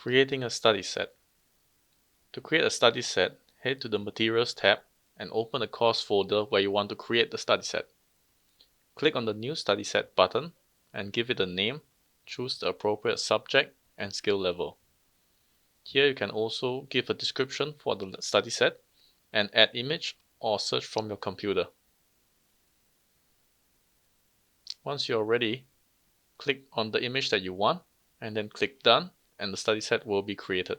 Creating a study set. To create a study set, head to the Materials tab and open the course folder where you want to create the study set. Click on the New Study Set button and give it a name. Choose the appropriate subject and skill level. Here you can also give a description for the study set and add image or search from your computer. Once you're ready, click on the image that you want and then click Done, and the study set will be created.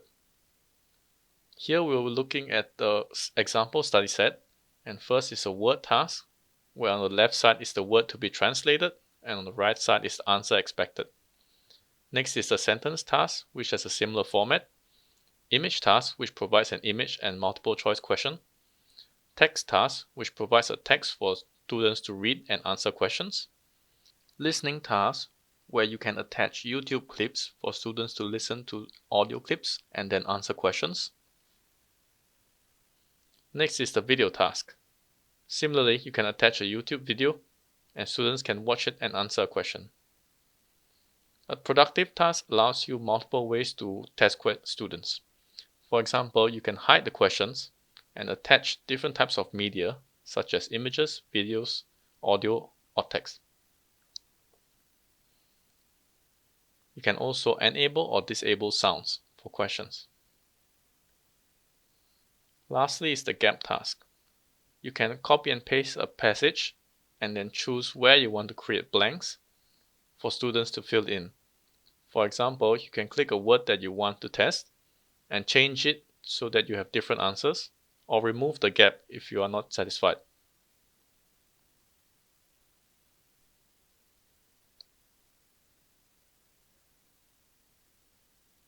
Here we will be looking at the example study set, and first is a word task, where on the left side is the word to be translated and on the right side is the answer expected. Next is the sentence task, which has a similar format. Image task, which provides an image and multiple choice question. Text task, which provides a text for students to read and answer questions. Listening task, where you can attach YouTube clips for students to listen to audio clips and then answer questions. Next is the video task. Similarly, you can attach a YouTube video and students can watch it and answer a question. A productive task allows you multiple ways to test students. For example, you can hide the questions and attach different types of media such as images, videos, audio, or text. You can also enable or disable sounds for questions. Lastly is the gap task. You can copy and paste a passage and then choose where you want to create blanks for students to fill in. For example, you can click a word that you want to test and change it so that you have different answers, or remove the gap if you are not satisfied.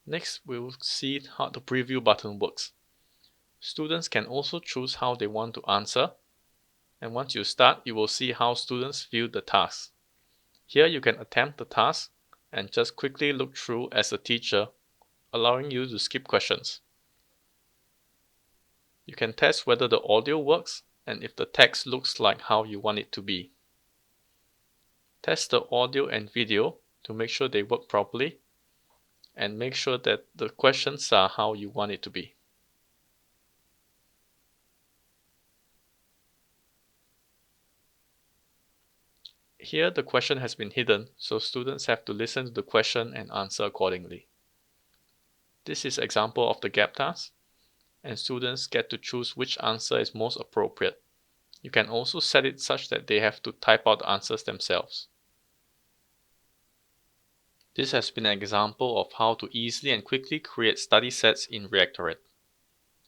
Next, we will see how the preview button works. Students can also choose how they want to answer, and once you start, you will see how students view the task. Here you can attempt the task and just quickly look through as a teacher, allowing you to skip questions. You can test whether the audio works and if the text looks like how you want it to be. Test the audio and video to make sure they work properly, and make sure that the questions are how you want it to be. Here the question has been hidden, so students have to listen to the question and answer accordingly. This is an example of the gap task, and students get to choose which answer is most appropriate. You can also set it such that they have to type out the answers themselves. This has been an example of how to easily and quickly create study sets in Reactorate.